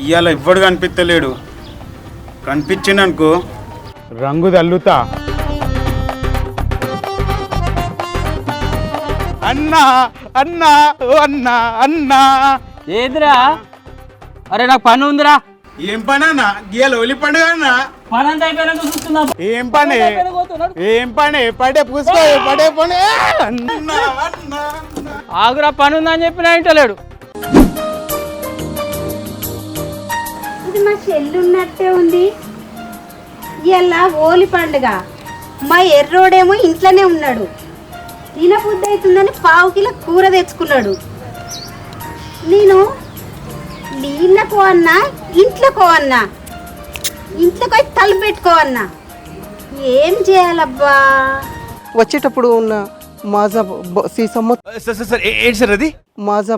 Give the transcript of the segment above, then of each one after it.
ఇవాళ ఎవ్వడు కనిపించలేడు. కనిపించిందనుకో రంగు తల్లుతా. అన్నా అన్నా ఓ అన్నా అన్నా. ఏదిరా? అరే నాకు పని ఉందిరా. ఏం పని అన్నా? గీయాలి ఒలి పండుగ అన్నా. పని అంతా అయిపోయినాక చూస్తున్నా. ఏం పని? ఏం పని? పడే పూసుకో పడే పని. ఆగురా, పని ఉందని చెప్పినా ఇంటలేడు. ఇది మా చెల్లి ఉన్నట్టే ఉంది. ఇలా ఓలి పండుగ. మా ఎర్రోడేమో ఇంట్లోనే ఉన్నాడు. తినబుద్ధి అవుతుందని 1/2 కిలో కూర తెచ్చుకున్నాడు. నేను నీళ్ళకో అన్నా ఇంట్లోకో అన్నా, ఇంట్లోకి వచ్చి తలుపు పెట్టుకోవన్నా. ఏం చేయాలబ్బా? వచ్చేటప్పుడు ఉన్న మాజా సీసం మాజా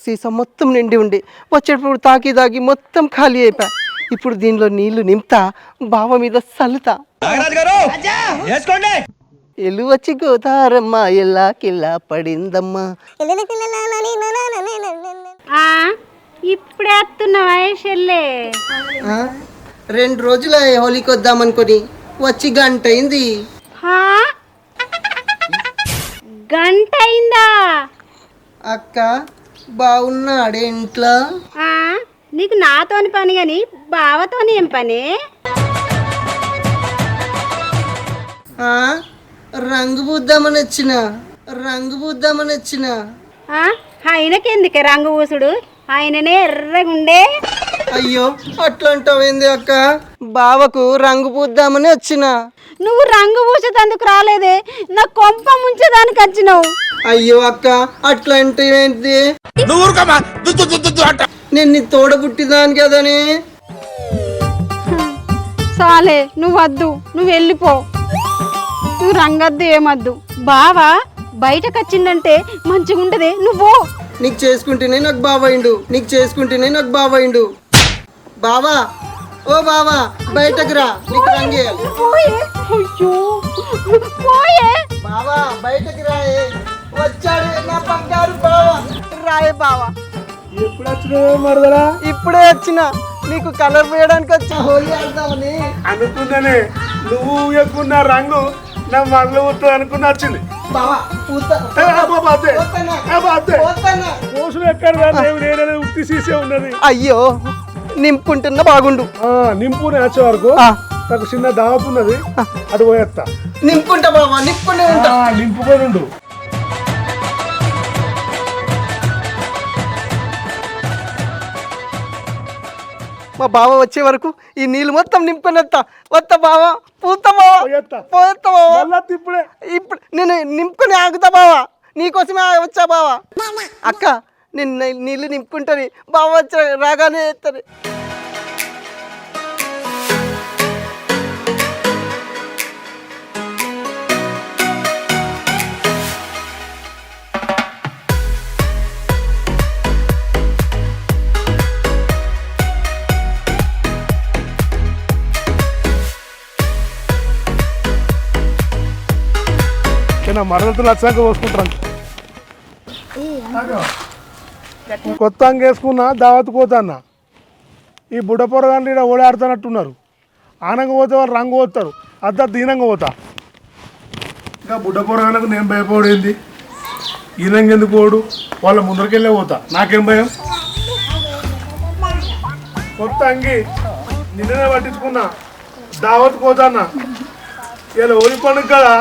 సీసం మొత్తం నిండి ఉండి వచ్చేటప్పుడు తాగి మొత్తం ఖాళీ అయిపోయా. ఇప్పుడు దీనిలో నీళ్లు నింపుతా, బావ మీద సల్లుతా. ఎల్లు వచ్చి గోదారమ్మ ఎల్లాకిల్లా పడిందమ్మా. ఇప్పుడే వస్తున్నావా చెల్లే? 2 రోజుల హోలీకి వద్దామనుకొని వచ్చి గంట అయింది. గంట అయిందా? అక్క బాగున్నాడే ఇంట్లో? నీకు నాతోని పని గాని బావతోని ఏం పని? రంగు పూద్దామని వచ్చిన ఆయనకెందుకే రంగు పూసుడు? ఆయననే ఎర్రగుండే. అయ్యో అట్లా అంటావేంది అక్క? బావకు రంగు పూద్దామని వచ్చిన. నువ్వు రంగు పూసేందుకు రాలేదే, నా కొంప ముంచేదానికి వచ్చినావు. అయ్యో అక్క అట్లా అంటే ఏంటి? నేను నీ తోడబుట్టిదాను కదని. సాలే, నువ్వు వద్దు, నువ్వు వెళ్ళిపో. నువ్వు రంగద్దు ఏమద్దు. బావా బయటకు వచ్చిందంటే మంచిగా ఉంటదే, నువ్వు. నీకు చేసుకుంటేనే నాకు బావైండు. బావా ఓ బావా బయటకు రా, నీకు రంగేయాలి. బావా బయటకు రాయే. వచ్చాడు నా బంగారు బావా. రాయే బావా. ఎప్పుడు వచ్చినావు మరదలా? ఇప్పుడే వచ్చిన, నీకు కలర్ వేయడానికి వచ్చా. హోలీ ఆడదామని అనుకున్నానే. నువ్వు ఎక్కున్న రంగు నా మరలు పోతుంది అనుకుని వచ్చింది. అయ్యో నింపుంటున్నా బాగుండు. నింపు వచ్చే వరకు నాకు చిన్న దావత్ ఉన్నది, అటు పోయేస్తా. నింపుంటా బాబా, నింపుకొని ఉండు. మా బావ వచ్చే వరకు ఈ నీళ్ళు మొత్తం నింపుకొని వస్తా బావా. ఇప్పుడు నేను నింపుకొని ఆగుతా బావా, నీకోసమే వచ్చా బావా. అక్క నేను నీళ్ళు నింపుకుంటాను, బావ వచ్చా రాగానే ఎత్తాను. మరదలతో వచ్చాక పోసుకుంటాను. కొత్త అంగ వేసుకున్నా దావత్ పోతాన్న. ఈ బుడ్డ పొరగాళ్ళు ఇక్కడ ఓడాడుతున్నట్టున్నారు. ఆనంగా పోతే వాళ్ళు రంగు పోతారు, దీనంగా పోతా. ఇంకా బుడ్డ పొరగాళ్ళకు నేను భయపడేంది, ఈనంగా ఎందుకు పోడు? వాళ్ళ ముందరికెళ్ళే పోతా, నాకేం భయం? కొత్త అంగి నిన్ననే పట్టించుకున్నా, దావత్ పోతాన్నా. ఇలా ఓలి పండుగ కదా,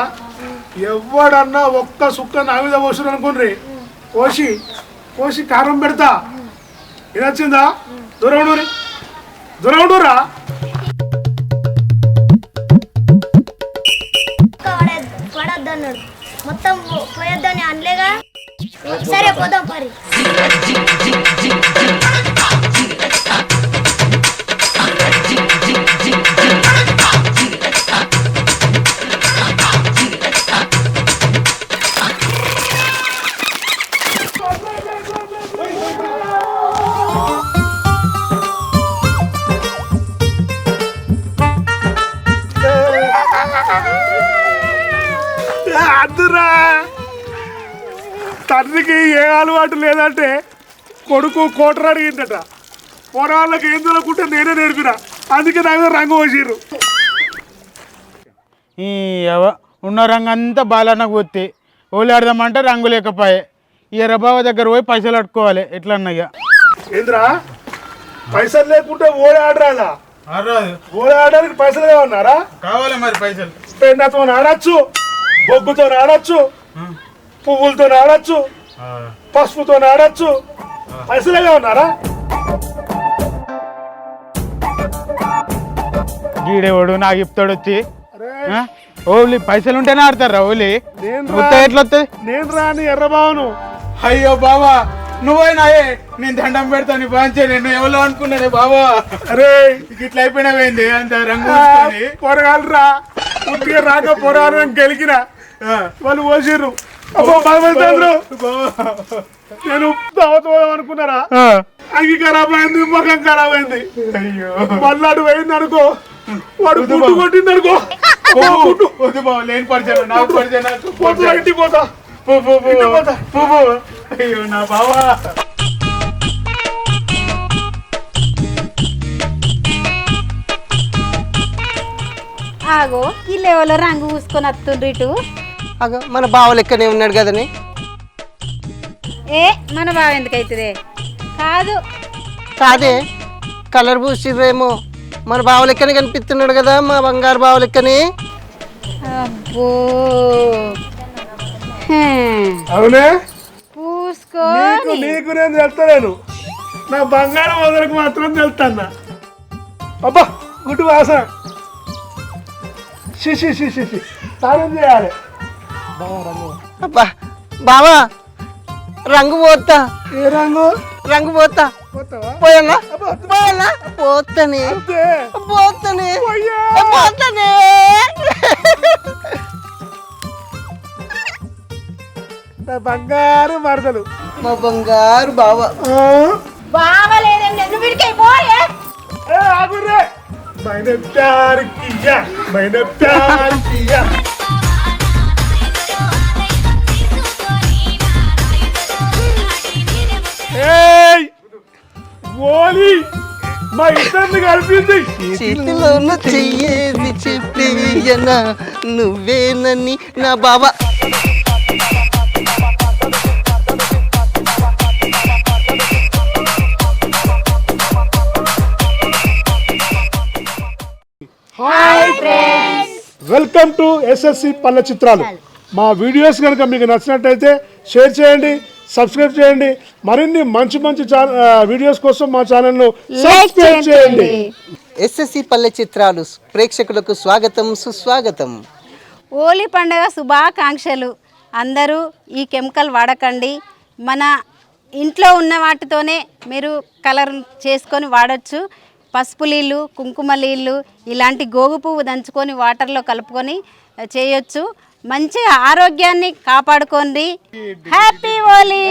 ఎవడన్నా ఒక్క సుక్క నా మీద పోసుడు అనుకుని కోసి కారం పెడతా. ఇది వచ్చిందా? దూరం ఉండురా. పడద్దన్నాడు మొత్తం పోయొద్దని అనలేగా. సరే పోదాం పరి. అద్దురా, తండ్రికి ఏ అలవాటు లేదంటే కొడుకు కోటరు అడిగిందట. పొరాళ్ళకి ఏం దొరకుంటే నేనే నేర్పిన, అందుకే నా మీద రంగు పోసిర్రు. ఈ ఉన్న రంగు అంతా బాలన్నకు పోతే ఓళ్ళు ఆడదామంటే రంగు లేకపోయే. ఈ ఎర్రబావ దగ్గర పోయి పైసలు అట్టుకోవాలి ఎట్లా అన్నయ్య. ఏంద్రా పైసలు లేకుంటే ఓడి ఆడరాదా? ఓడి ఆడడానికి పైసలు ఏమన్నారా? కావాలి మరి పైసలు. పెండతో ఆడచ్చు, బొగ్గుతో ఆడచ్చు, పువ్వులతో ఆడచ్చు, పసుపుతో ఆడచ్చు. పైసలుగా ఉన్నారా? గీడేవాడు నాకు చెప్తాడు వచ్చి ఓన్లీ పైసలు ఉంటేనే ఆడతారా ఓన్లీ ఎట్లా వస్తుంది? నేను రాని ఎర్రబావును. అయ్యో బావా నువ్వైనాయే నేను దండం పెడతాను బాంచే. నేను ఎవరో అనుకున్నానే బావా. అరే ఇట్లా అయిపోయినావేంది అంత రంగు పొరగాలరా, పుట్టిగా రాక పొరగాలని గెలికిన వాళ్ళు పోసిర్రు. నేను దావత్ పోదాం అనుకున్నారా, అంగి ఖరాబ్ అయింది, ముఖం ఖరాబ్ అయింది. మళ్ళాడు పోయింది అనుకో, వాడు గుడ్డు కొట్టింది అనుకో. వద్దు బావ లేని పరిచయం నాకు పరిచయం. ఇంటికి పోతా. అయ్యో నా బావా. ఆగో ఈ లెవెల్లో రంగు పూసుకొని వస్తుండ్రు ఇటు. అగో మన బావ లెక్కనే ఉన్నాడు కదని. ఏ మన బావ ఎందుకు అవుతుంది? కాదు కాదే కలర్ పూసిర్రేమో, మన బావ లెక్కనే కనిపిస్తున్నాడు కదా, మా బంగారు బావ లెక్కనే. అబ్బో అవునే పూసుకో. నీకు నేను తెలుస్తలేను, నా బంగారం వదలకు మాత్రం తెలుస్తాను. అబ్బా గుడ్డు వాసన. స్నానం చేయాలి. అబ్బా బావా రంగు పోతా. ఏ రంగు? రంగు పోతా. పోతావా? పోయన్నా పోయన్నా పోతానే అంతే. పోతానే పోయ్యా. పోతానే. నా బంగారు మరదలు, మా బంగారు బావ. బావలేదండి నువ్వు వీడికి పోయే. ఆగుర్రే. मैंने प्यार किया, मैंने प्यार किया. ఏయ్ ఓలి మా ఇద్దరిని కలిపింది. చేతిలో ఉన్న చెయ్యేది చెప్పేయనా నువ్వేనని నా బావ. Hi friends, welcome to SSC పల్లె చిత్రాలు. మా వీడియోస్ కనుక మీకు నచ్చినట్టయితే షేర్ చేయండి, సబ్స్క్రైబ్ చేయండి. మరిన్ని మంచి మంచి వీడియోస్ కోసం మా ఛానల్ను సబ్స్క్రైబ్ చేయండి. ఎస్ఎస్సి పల్లె చిత్రాలు ప్రేక్షకులకు స్వాగతం సుస్వాగతం. హోలీ పండుగ శుభాకాంక్షలు. అందరూ ఈ కెమికల్ వాడకండి. మన ఇంట్లో ఉన్న వాటితోనే మీరు కలర్ చేసుకొని వాడచ్చు. పసుపు నీళ్ళు, కుంకుమ నీళ్ళు, ఇలాంటి గోగు పువ్వు దంచుకొని వాటర్లో కలుపుకొని చేయొచ్చు. మంచి ఆరోగ్యాన్ని కాపాడుకోండి. హ్యాపీ హోలీ.